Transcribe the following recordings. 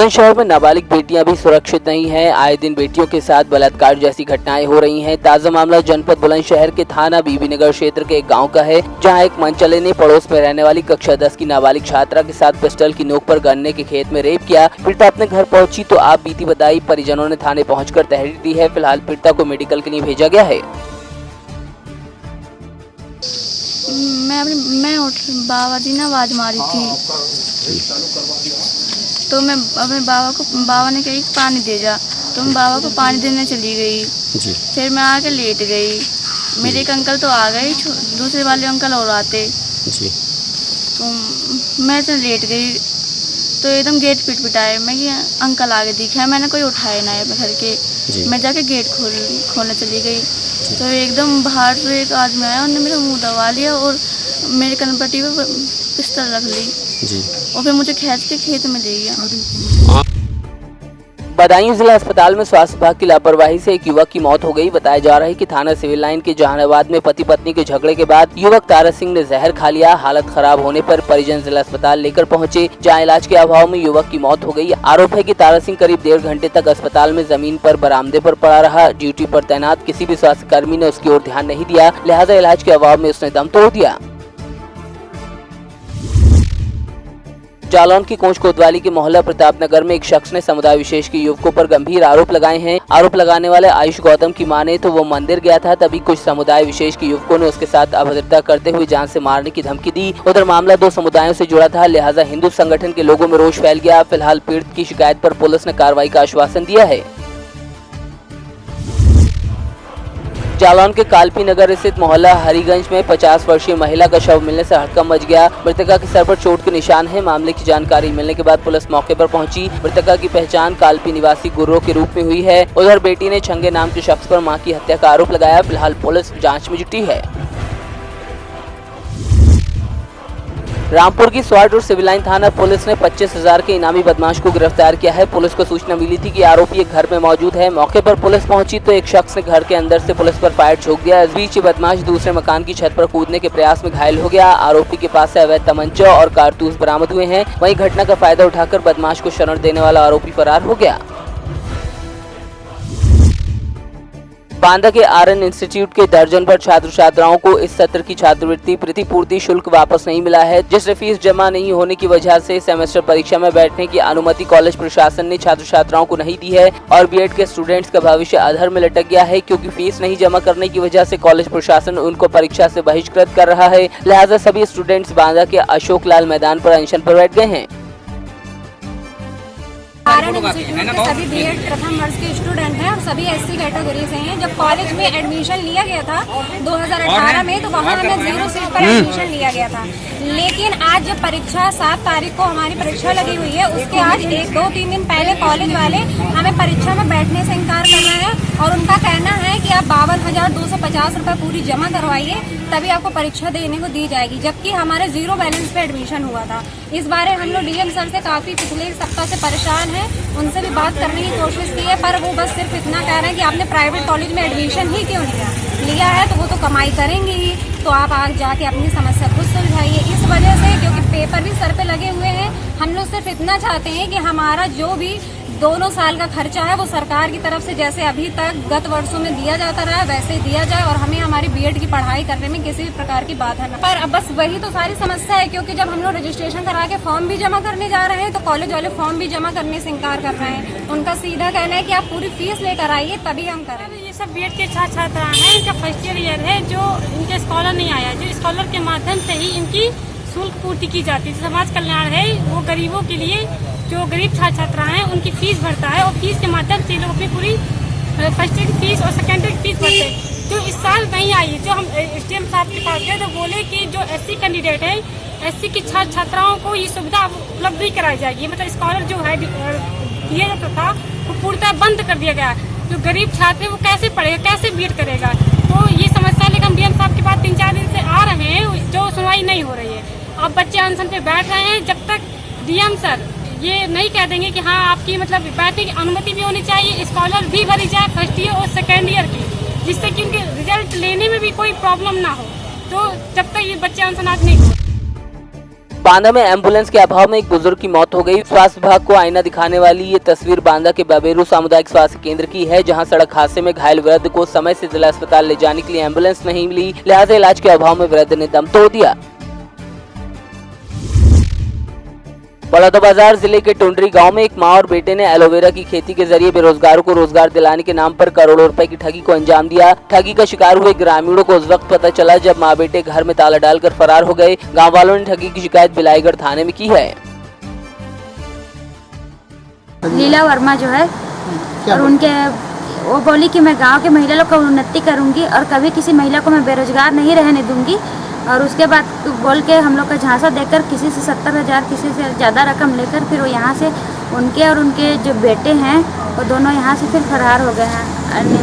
बुलंदशहर में नाबालिग बेटियां भी सुरक्षित नहीं हैं। आए दिन बेटियों के साथ बलात्कार जैसी घटनाएं हो रही हैं। ताजा मामला जनपद बुलंदशहर के थाना बीबीनगर क्षेत्र के एक गांव का है, जहां एक मनचले ने पड़ोस में रहने वाली कक्षा 10 की नाबालिग छात्रा के साथ पिस्टल की नोक पर गन्ने के खेत में रेप किया। पीड़िता अपने घर पहुंची तो आप बीती बताई। परिजनों ने थाने पहुंचकर तहरीर दी है। फिलहाल पीड़िता को मेडिकल के लिए भेजा गया है। मैं बाबा जी ने आवाज मारी थी तो मैं अपने बाबा ने कही पानी दे जा, तो मैं बाबा को पानी देने चली गई जी। फिर मैं आके लेट गई। मेरे एक अंकल तो आ गए, दूसरे वाले अंकल और आते जी। तो मैं तो लेट गई तो एकदम गेट पिटपिटाए। मैं कि अंकल आगे दिखा, मैंने कोई उठाया ना है घर के। मैं जाके गेट खोलने चली गई तो एकदम बाहर से एक आदमी आया, उन्होंने मेरा मुंह दबा लिया और मेरे कनपट्टी पे पिस्टल रख ली जी। और फिर मुझे खींच के खेत में ले गया। बदायूं जिला अस्पताल में स्वास्थ्य विभाग की लापरवाही से एक युवक की मौत हो गई। बताया जा रहा है कि थाना सिविल लाइन के जहानाबाद में पति पत्नी के झगड़े के बाद युवक तारा सिंह ने जहर खा लिया। हालत खराब होने पर परिजन जिला अस्पताल लेकर पहुंचे, जहां इलाज के अभाव में युवक की मौत हो गई। आरोप है कि तारा सिंह करीब 1.5 घंटे तक अस्पताल में जमीन पर बरामदे पर पड़ा रहा। ड्यूटी पर तैनात किसी भी स्वास्थ्य कर्मी ने उसकी ओर ध्यान नहीं दिया, लिहाजा इलाज के अभाव में उसने दम तोड़ दिया। जालौन की कोंच कोतवाली के मोहल्ला प्रतापनगर में एक शख्स ने समुदाय विशेष के युवकों पर गंभीर आरोप लगाए हैं। आरोप लगाने वाले आयुष गौतम की माने तो वो मंदिर गया था, तभी कुछ समुदाय विशेष के युवकों ने उसके साथ अभद्रता करते हुए जान से मारने की धमकी दी। उधर मामला 2 समुदायों से जुड़ा था, लिहाजा हिंदू संगठन के लोगों में रोष फैल गया। फिलहाल पीड़ित की शिकायत पर पुलिस ने कार्रवाई का आश्वासन दिया है। जालौन के कालपी नगर स्थित मोहल्ला हरिगंज में 50 वर्षीय महिला का शव मिलने से हड़कंप मच गया। मृतका के सर पर चोट के निशान हैं। मामले की जानकारी मिलने के बाद पुलिस मौके पर पहुंची। मृतका की पहचान कालपी निवासी गुर्रो के रूप में हुई है। उधर बेटी ने छंगे नाम के शख्स पर मां की हत्या का आरोप लगाया। फिलहाल पुलिस जाँच में जुटी है। रामपुर की स्वाट और सिविल लाइन थाना पुलिस ने 25,000 के इनामी बदमाश को गिरफ्तार किया है। पुलिस को सूचना मिली थी कि आरोपी एक घर में मौजूद है। मौके पर पुलिस पहुंची तो एक शख्स ने घर के अंदर से पुलिस पर फायर ठोक दिया। इस बीच बदमाश दूसरे मकान की छत पर कूदने के प्रयास में घायल हो गया। आरोपी के पास से अवैध तमंचा और कारतूस बरामद हुए हैं। वहीं घटना का फायदा उठाकर बदमाश को शरण देने वाला आरोपी फरार हो गया। बांदा के आरएन इंस्टीट्यूट के दर्जन भर छात्र छात्राओं को इस सत्र की छात्रवृत्ति प्रतिपूर्ति शुल्क वापस नहीं मिला है, जिससे फीस जमा नहीं होने की वजह से सेमेस्टर परीक्षा में बैठने की अनुमति कॉलेज प्रशासन ने छात्र छात्राओं को नहीं दी है और बीएड के स्टूडेंट्स का भविष्य अधर में लटक गया है, क्योंकि फीस नहीं जमा करने की वजह से कॉलेज प्रशासन उनको परीक्षा से बहिष्कृत कर रहा है। लिहाजा सभी स्टूडेंट्स बांदा के अशोक लाल मैदान पर अनशन पर बैठ गए हैं। आरएन इंस्टीट्यूट के सभी बीएड प्रथम वर्ष के स्टूडेंट हैं और सभी एससी कैटेगरी से हैं। जब कॉलेज में एडमिशन लिया गया था 2018 में, तो वहाँ हमें 0 सीट पर एडमिशन लिया गया था। लेकिन आज जब परीक्षा 7 तारीख को हमारी परीक्षा लगी हुई है, उसके आज 1, 2, 3 दिन पहले कॉलेज वाले हमें परीक्षा में बैठने से इनकार कर रहे हैं और उनका कहना है कि आप 52,250 रुपये पूरी जमा करवाइए, तभी आपको परीक्षा देने को दी जाएगी, जबकि हमारे 0 बैलेंस पे एडमिशन हुआ था। इस बारे हम लोग डीएम सर से काफी पिछले सप्ताह से परेशान हैं, उनसे भी बात करने की कोशिश की है, पर वो बस सिर्फ इतना कह रहे हैं कि आपने प्राइवेट कॉलेज में एडमिशन ही क्यों लिया है, तो वो तो कमाई करेंगे ही, तो आप आगे जाके अपनी समस्या खुद सुलझाइए। इस वजह से, क्योंकि पेपर भी सर पे लगे हुए हैं, हम लोग सिर्फ इतना चाहते हैं कि हमारा जो भी दोनों साल का खर्चा है वो सरकार की तरफ से जैसे अभी तक गत वर्षों में दिया जाता रहा है वैसे दिया जाए और हमें हमारी बीएड की पढ़ाई करने में किसी भी प्रकार की बाधा न। पर अब बस वही तो सारी समस्या है, क्योंकि जब हम लोग रजिस्ट्रेशन करा के फॉर्म भी जमा करने जा रहे हैं तो कॉलेज वाले फॉर्म भी जमा करने से इनकार कर रहे हैं। उनका सीधा कहना है कि आप पूरी फीस लेकर आइए तभी हम करें। ये सब बीएड के छात्र छात्रा हैं, इनका फर्स्ट ईयर है, जो इनके स्कॉलर नहीं आया, जो स्कॉलर के माध्यम से ही इनकी शुल्क पूर्ति की जाती है। समाज कल्याण है, वो गरीबों के लिए, जो गरीब छात्र छात्रा हैं उनकी फीस भरता है और फीस के माध्यम से लोग अपनी पूरी फर्स्ट ईयर की फीस और सेकेंड ईयर की फीस भरते हैं। जो इस साल नहीं आई, जो हम एसडीएम साहब के पास गए तो बोले कि जो एससी कैंडिडेट है, एससी की छात्र छात्राओं को ये सुविधा उपलब्ध नहीं कराई जाएगी, मतलब स्कॉलर जो है दिया जाता था वो पूर्णतः बंद कर दिया गया। जो गरीब छात्र है वो कैसे पढ़ेगा, कैसे बीएड करेगा, तो ये समस्या लेकर हम डीएम साहब के पास 3-4 दिन से आ रहे हैं, जो सुनवाई नहीं हो रही है। अब बच्चे अनशन पे बैठ रहे हैं, जब तक डीएम सर ये नहीं कह देंगे कि हाँ आपकी मतलब बैठने की अनुमति भी होनी चाहिए, स्कॉलर भी भरी जाए फर्स्ट ईयर और सेकेंड ईयर की, जिससे कि उनके रिजल्ट लेने में भी कोई प्रॉब्लम ना हो, तो जब तक ये बच्चे अनशनार्थ नहीं हो। बांदा में एम्बुलेंस के अभाव में एक बुजुर्ग की मौत हो गई। स्वास्थ्य विभाग को आईना दिखाने वाली ये तस्वीर बांदा के बबेरू सामुदायिक स्वास्थ्य केंद्र की है, जहां सड़क हादसे में घायल वृद्ध को समय से जिला अस्पताल ले जाने के लिए एम्बुलेंस नहीं मिली, लिहाजा इलाज के अभाव में वृद्ध ने दम तोड़ दिया। बलौदाबाजार जिले के टुंडरी गांव में एक मां और बेटे ने एलोवेरा की खेती के जरिए बेरोजगारों को रोजगार दिलाने के नाम पर करोड़ों रुपए की ठगी को अंजाम दिया। ठगी का शिकार हुए ग्रामीणों को उस वक्त पता चला जब मां बेटे घर में ताला डालकर फरार हो गए। गांव वालों ने ठगी की शिकायत बिलाईगढ़ थाने में की है। लीला वर्मा जो है और उनके वो बोली कि मैं गांव के महिला लोग का उन्नति करूंगी और कभी किसी महिला को मैं बेरोजगार नहीं रहने दूंगी। और उसके बाद बोल के हम लोग का झांसा देकर किसी से 70,000 किसी से ज़्यादा रकम लेकर फिर वो यहाँ से उनके और उनके जो बेटे हैं वो दोनों यहाँ से फिर फरार हो गए हैं।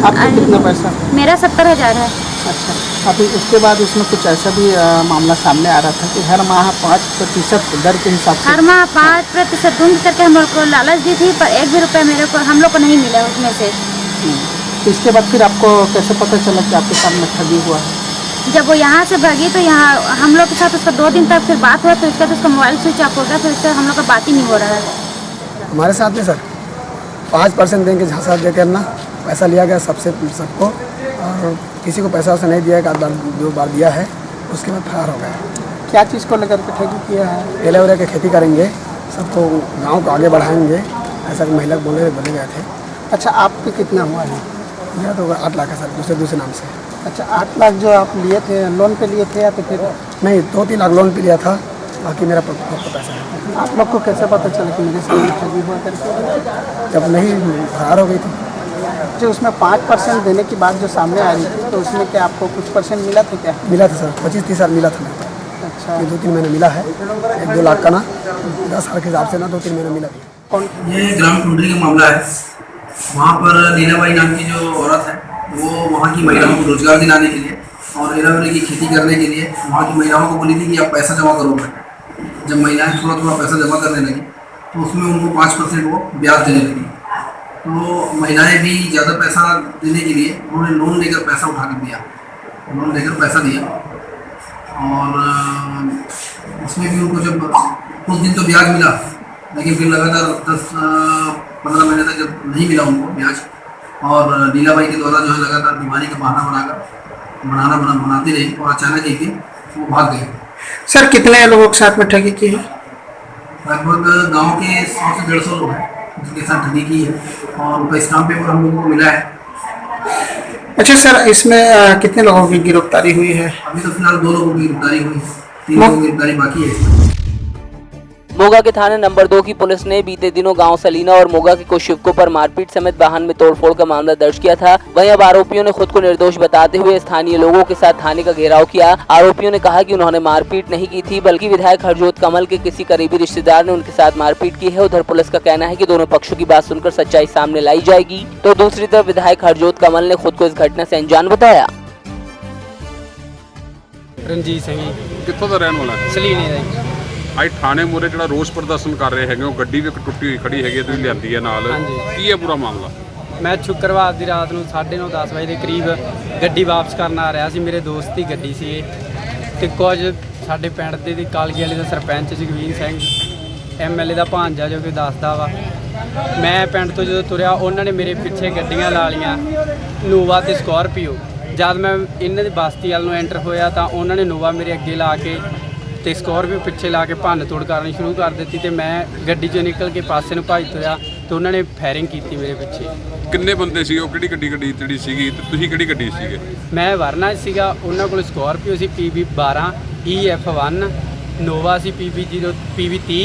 आपका कितना पैसा? मेरा 70,000 है। अच्छा, अभी उसके बाद उसमें कुछ ऐसा भी मामला सामने आ रहा था कि हर माह 5% दर के हिसाब से हर माह 5% दूंगी करके हम लोग को लालच दी थी, पर 1 भी रुपये मेरे को हम लोग को नहीं मिला उसमें से। तो इसके बाद फिर आपको कैसे पता चला कि आपके साथ में ठगी हुआ है? जब वो यहाँ से भागी तो यहाँ हम लोग के साथ उसका 2 दिन तक फिर बात हुआ, फिर उसके बाद उसका मोबाइल स्विच ऑफ हो गया, फिर उससे हम लोग का बात ही नहीं हो रहा है। हमारे साथ में सर 5% देंगे झांसा दे करना पैसा लिया गया सबको, और किसी को पैसा उसे नहीं दिया, 1 बार दिया है, उसके बाद फरार हो गया। क्या चीज़ को लेकर के ठगी किया है? एलोवेरा की खेती करेंगे, सबको गाँव को आगे बढ़ाएंगे, ऐसा महिला बोले गए थे। अच्छा, आपके कितना हुआ है? मेरा तो 8 लाख है सर, दूसरे नाम से। अच्छा, 8 लाख जो आप लिए थे लोन पे लिए थे या तो फिर? नहीं, 2-3 लाख लोन पे लिया था, बाकी मेरा पैसा है। आप लोग को कैसे पता चला कि मेरे साथ ठगी हुआ करके? जब नहीं फरार हो गई थी। जो उसमें 5% देने की बात जो सामने आ रही थी, तो उसमें क्या आपको कुछ परसेंट मिला था क्या? मिला था सर, 25-30 हज़ार मिला था मेरे को। अच्छा, 2-3 महीने मिला है, 1-2 लाख का ना 10 हज़ार के हिसाब से ना 2-3 महीने मिला। कौन? ये ग्राम टुंडरी का मामला है। वहाँ पर लीलाबाई नाम की जो औरत है वो वहाँ की महिलाओं को रोजगार दिलाने के लिए और एलोवेरा की खेती करने के लिए वहाँ की महिलाओं को बोली थी कि आप पैसा जमा करोगे। जब महिलाएं थोड़ा पैसा जमा करने लगी तो उसमें उनको 5% वो ब्याज देने लगी। तो महिलाएं भी ज़्यादा पैसा देने के लिए उन्होंने लोन लेकर पैसा उठा कर दिया, लोन लेकर पैसा दिया, और उसमें भी उनको जब कुछ दिन तो ब्याज मिला, लेकिन फिर लगातार 10-15 महीने तक जब नहीं मिला उनको ब्याज, और लीलाबाई के द्वारा जो है लगातार दीवानी का बहाना बनाती रही, और अचानक एक दिन वो भाग गए। सर, कितने लोगों के साथ में ठगी की है? लगभग गांव के 100 से 150 लोग हैं जिनके साथ ठगी की है, और उनका स्टाम्प पेपर हम लोगों को मिला है। अच्छा सर, इसमें कितने लोगों की गिरफ्तारी हुई है? अभी तो फिलहाल 2 लोगों की गिरफ्तारी हुई है, 3 लोगों की गिरफ्तारी बाकी है। मोगा के थाने नंबर 2 की पुलिस ने बीते दिनों गांव सलीना और मोगा के कुछ युवकों पर मारपीट समेत वाहन में तोड़फोड़ का मामला दर्ज किया था। वहीं अब आरोपियों ने खुद को निर्दोष बताते हुए स्थानीय लोगों के साथ थाने का घेराव किया। आरोपियों ने कहा कि उन्होंने मारपीट नहीं की थी, बल्कि विधायक हरजोत कमल के किसी करीबी रिश्तेदार ने उनके साथ मारपीट की है। उधर पुलिस का कहना है कि दोनों पक्षों की बात सुनकर सच्चाई सामने लाई जाएगी, तो दूसरी तरफ विधायक हरजोत कमल ने खुद को इस घटना से अनजान बताया। ਰਣਜੀਤ ਸਿੰਘ ਜੀ, ਕਿੱਥੋਂ ਦਾ ਰਹਿਣ ਵਾਲਾ ਹੈ? ਸਲੀਨੇ ਦਾ ਜੀ। ਅੱਜ ਥਾਣੇ ਮੂਹਰੇ ਜਿਹੜਾ ਰੋਸ ਪ੍ਰਦਰਸ਼ਨ ਕਰ ਰਹੇ ਹੈਗੇ ਉਹ ਗੱਡੀ ਵੀ ਇੱਕ ਟੁੱਟੀ ਹੋਈ ਖੜੀ ਹੈਗੀ ਹੈ, ਤੁਸੀਂ ਲਿਆਂਦੀ ਹੈ ਨਾਲ, ਹਾਂਜੀ। ਕੀ ਹੈ ਪੂਰਾ ਮਾਮਲਾ? ਮੈਂ ਸ਼ੁੱਕਰਵਾਰ ਦੀ ਰਾਤ ਨੂੰ 9:30-10 ਵਜੇ ਦੇ ਕਰੀਬ ਗੱਡੀ ਵਾਪਸ ਕਰਨ ਆ ਰਿਹਾ ਸੀ। ਮੇਰੇ ਦੋਸਤ ਦੀ ਗੱਡੀ ਸੀ ਇਹ, ਤੇ ਕੁਝ ਸਾਡੇ ਪਿੰਡ ਦੇ ਕਾਲਗੀ ਵਾਲੇ ਦਾ ਸਰਪੰਚ ਜਗਵੀਰ ਸਿੰਘ MLA ਦਾ ਭਾਂਜਾ ਜੋ ਕਿ ਦੱਸਦਾ ਵਾ। ਮੈਂ ਪਿੰਡ ਤੋਂ ਜਦੋਂ ਤੁਰਿਆ ਉਹਨਾਂ ਨੇ ਮੇਰੇ ਪਿੱਛੇ ਗੱਡੀਆਂ ਲਾ ਲਈਆਂ, ਨੋਵਾ ਤੇ ਸਕਾਰਪੀਓ। ਜਦ ਮੈਂ ਇਹਨਾਂ ਦੀ ਬਸਤੀ ਵੱਲ ਨੂੰ ਐਂਟਰ ਹੋਇਆ ਤਾਂ ਉਹਨਾਂ ਨੇ ਨੋਵਾ ਮੇਰੇ ਅੱਗੇ ਲਾ ਕੇ ਤੇ ਸਕਾਰਪੀਓ ਪਿੱਛੇ ਲਾ ਕੇ ਭੰਨ ਤੋੜ ਕਰਨੀ ਸ਼ੁਰੂ ਕਰ ਦਿੱਤੀ, ਤੇ ਮੈਂ ਗੱਡੀ 'ਚੋਂ ਨਿਕਲ ਕੇ ਪਾਸੇ ਨੂੰ ਭੱਜ ਤੁਰਿਆ ਤੇ ਉਹਨਾਂ ਨੇ ਫਾਇਰਿੰਗ ਕੀਤੀ ਮੇਰੇ ਪਿੱਛੇ। ਕਿੰਨੇ ਬੰਦੇ ਸੀ ਉਹ? ਕਿਹੜੀ ਗੱਡੀ ਜਿਹੜੀ ਸੀਗੀ, ਤੇ ਤੁਸੀਂ ਕਿਹੜੀ ਗੱਡੀ ਸੀਗੇ? ਮੈਂ ਵਰਨਾ ਸੀਗਾ, ਉਹਨਾਂ ਕੋਲ ਸਕਾਰਪੀਓ ਸੀ PB12 EF1, ਨੋਵਾ ਸੀ PB30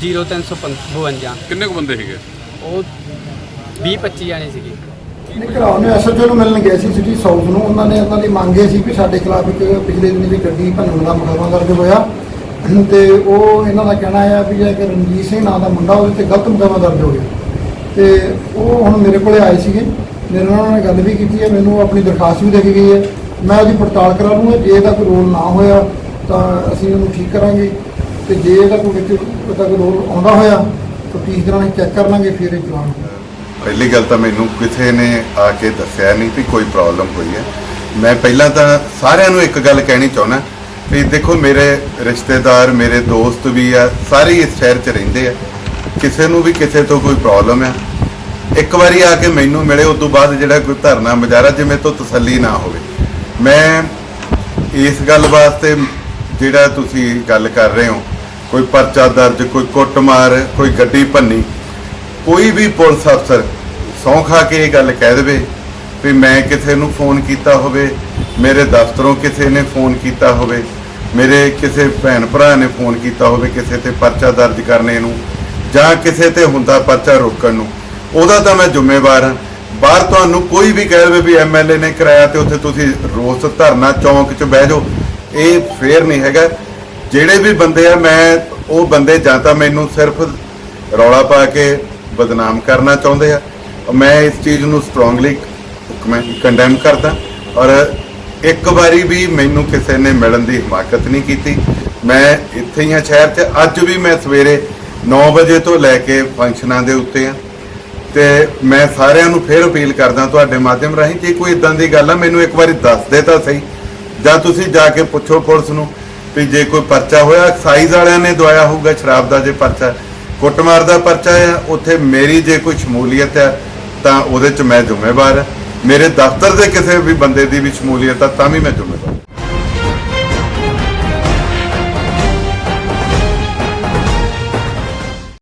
0352। ਕਿੰਨੇ ਕੁ ਬੰਦੇ ਸੀਗੇ? ਉਹ 20-25 ਜਾਣੇ ਸੀਗੇ। ਘਰਾਓ ਨੇ SHO ਨੂੰ ਮਿਲਣ ਗਏ ਸੀ ਸਿਟੀ ਸਾਊਥ ਨੂੰ। ਉਹਨਾਂ ਨੇ ਉਹਨਾਂ ਦੀ ਮੰਗ ਇਹ ਸੀ ਵੀ ਸਾਡੇ ਖਿਲਾਫ ਇੱਕ ਪਿਛਲੇ ਦਿਨ ਦੀ ਗੱਡੀ ਭੰਨਣ ਦਾ ਮੁਕੱਦਮਾ ਦਰਜ ਹੋਇਆ, ਤੇ ਉਹ ਇਹਨਾਂ ਦਾ ਕਹਿਣਾ ਹੈ ਵੀ ਇੱਕ ਰਣਜੀਤ ਸਿੰਘ ਨਾਂ ਦਾ ਮੁੰਡਾ ਉਹਦੇ 'ਤੇ ਗਲਤ ਮੁਕੱਦਮਾ ਦਰਜ ਹੋ ਗਿਆ, ਤੇ ਉਹ ਹੁਣ ਮੇਰੇ ਕੋਲੇ ਆਏ ਸੀਗੇ। ਮੇਰੇ ਨਾਲ ਉਹਨਾਂ ਨੇ ਗੱਲ ਵੀ ਕੀਤੀ ਹੈ, ਮੈਨੂੰ ਆਪਣੀ ਦਰਖਾਸਤ ਵੀ ਦੇ ਕੇ ਗਈ ਹੈ। ਮੈਂ ਉਹਦੀ ਪੜਤਾਲ ਕਰਾ ਲੂੰਗਾ, ਜੇ ਇਹਦਾ ਕੋਈ ਰੋਲ ਨਾ ਹੋਇਆ ਤਾਂ ਅਸੀਂ ਉਹਨੂੰ ਠੀਕ ਕਰਾਂਗੇ, ਤੇ ਜੇ ਇਹਦਾ ਕੋਈ ਵਿੱਚ ਕੋਈ ਰੋਲ ਆਉਂਦਾ ਹੋਇਆ ਤਾਂ ਤੀਸਰਾ ਅਸੀਂ ਚੈੱਕ ਕਰ ਲਾਂਗੇ, ਫਿਰ ਇਹ ਚਲਾਨ। ਪਹਿਲੀ ਗੱਲ ਤਾਂ ਮੈਨੂੰ ਕਿਸੇ ਨੇ ਆ ਕੇ ਦੱਸਿਆ ਨਹੀਂ ਵੀ ਕੋਈ ਪ੍ਰੋਬਲਮ ਹੋਈ ਹੈ। ਮੈਂ ਪਹਿਲਾਂ ਤਾਂ ਸਾਰਿਆਂ ਨੂੰ ਇੱਕ ਗੱਲ ਕਹਿਣੀ ਚਾਹੁੰਦਾ ਵੀ ਦੇਖੋ ਮੇਰੇ ਰਿਸ਼ਤੇਦਾਰ ਮੇਰੇ ਦੋਸਤ ਵੀ ਆ, ਸਾਰੇ ਇਸ ਸ਼ਹਿਰ 'ਚ ਰਹਿੰਦੇ ਆ, ਕਿਸੇ ਨੂੰ ਵੀ ਕਿਸੇ ਤੋਂ ਕੋਈ ਪ੍ਰੋਬਲਮ ਆ ਇੱਕ ਵਾਰੀ ਆ ਕੇ ਮੈਨੂੰ ਮਿਲੇ, ਉਸ ਤੋਂ ਬਾਅਦ ਜਿਹੜਾ ਕੋਈ ਧਰਨਾ ਮੁਜ਼ਾਹਰਾ ਜਿਵੇਂ ਤੋਂ ਤਸੱਲੀ ਨਾ ਹੋਵੇ। ਮੈਂ ਇਸ ਗੱਲ ਵਾਸਤੇ ਜਿਹੜਾ ਤੁਸੀਂ ਗੱਲ ਕਰ ਰਹੇ ਹੋ, ਕੋਈ ਪਰਚਾ ਦਰਜ, ਕੋਈ ਕੁੱਟਮਾਰ, ਕੋਈ ਗੱਡੀ ਭੰਨੀ, ਕੋਈ ਵੀ ਪੁਲਿਸ ਅਫਸਰ ਸਹੁੰ ਖਾ ਕੇ ਇਹ ਗੱਲ ਕਹਿ ਦੇਵੇ ਵੀ ਮੈਂ ਕਿਸੇ ਨੂੰ ਫੋਨ ਕੀਤਾ ਹੋਵੇ, ਮੇਰੇ ਦਫ਼ਤਰੋਂ ਕਿਸੇ ਨੇ ਫੋਨ ਕੀਤਾ ਹੋਵੇ, ਮੇਰੇ ਕਿਸੇ ਭੈਣ ਭਰਾ ਨੇ ਫੋਨ ਕੀਤਾ ਹੋਵੇ ਕਿਸੇ ਤੇ ਪਰਚਾ ਦਰਜ ਕਰਨੇ ਨੂੰ ਜਾਂ ਕਿਸੇ ਤੇ ਹੁੰਦਾ ਪਰਚਾ ਰੋਕਣ ਨੂੰ, ਉਹਦਾ ਤਾਂ ਮੈਂ ਜ਼ਿੰਮੇਵਾਰ ਹਾਂ। ਬਾਹਰ ਤੁਹਾਨੂੰ ਕੋਈ ਵੀ ਕਹਿ ਦੇਵੇ ਵੀ ਐਮਐਲਏ ਨੇ ਕਰਾਇਆ ਤੇ ਉੱਥੇ ਤੁਸੀਂ ਰੋਸ ਧਰਨਾ ਚੌਂਕ 'ਚ ਬਹਿ ਜਾਓ, ਇਹ ਫੇਅਰ ਨਹੀਂ ਹੈਗਾ। ਜਿਹੜੇ ਵੀ ਬੰਦੇ ਆ, ਮੈਂ ਉਹ ਬੰਦੇ ਜਾਂ ਤਾਂ ਮੈਨੂੰ ਸਿਰਫ ਰੌਲਾ ਪਾ ਕੇ ਬਦਨਾਮ ਕਰਨਾ ਚਾਹੁੰਦੇ ਆ, ਮੈਂ ਇਸ ਚੀਜ਼ ਨੂੰ ਸਟਰੋਂਗਲੀ ਮੈਂ ਕੰਡੈਮ ਕਰਦਾ। ਔਰ ਇੱਕ ਵਾਰੀ ਵੀ ਮੈਨੂੰ ਕਿਸੇ ਨੇ ਮਿਲਣ ਦੀ ਹਿਮਾਕਤ ਨਹੀਂ ਕੀਤੀ। ਮੈਂ ਇੱਥੇ ਹੀ ਆ ਸ਼ਹਿਰ 'ਚ, ਅੱਜ ਵੀ ਮੈਂ ਸਵੇਰੇ 9 ਵਜੇ ਤੋਂ ਲੈ ਕੇ ਫੰਕਸ਼ਨਾਂ ਦੇ ਉੱਤੇ ਆ ਤੇ ਮੈਂ ਸਾਰਿਆਂ ਨੂੰ ਫਿਰ ਅਪੀਲ ਕਰਦਾ ਤੁਹਾਡੇ ਮਾਧਿਅਮ ਰਾਹੀਂ, ਜੇ ਕੋਈ ਇਦਾਂ ਦੀ ਗੱਲ ਆ ਮੈਨੂੰ ਇੱਕ ਵਾਰੀ ਦੱਸ ਦੇ ਤਾਂ ਸਹੀ, ਜਾਂ ਤੁਸੀਂ ਜਾ ਕੇ ਪੁੱਛੋ ਪੁਲਿਸ ਨੂੰ ਵੀ ਜੇ ਕੋਈ ਪਰਚਾ ਹੋਇਆ ਐਕਸਾਈਜ਼ ਵਾਲਿਆਂ ਨੇ ਦਵਾਇਆ ਹੋਊਗਾ ਸ਼ਰਾਬ ਦਾ, ਜੇ ਪਰਚਾ ਕੁੱਟਮਾਰ ਦਾ ਪਰਚਾ ਆ ਉੱਥੇ ਮੇਰੀ ਜੇ ਕੋਈ ਸ਼ਮੂਲੀਅਤ ਹੈ ਤਾਂ ਉਹਦੇ 'ਚ ਮੈਂ ਜ਼ਿੰਮੇਵਾਰ ਹਾਂ, ਮੇਰੇ ਦਫ਼ਤਰ ਦੇ ਕਿਸੇ ਵੀ ਬੰਦੇ ਦੀ ਵੀ ਸ਼ਮੂਲੀਅਤ ਆ ਤਾਂ ਵੀ ਮੈਂ ਜ਼ਿੰਮੇਵਾਰ।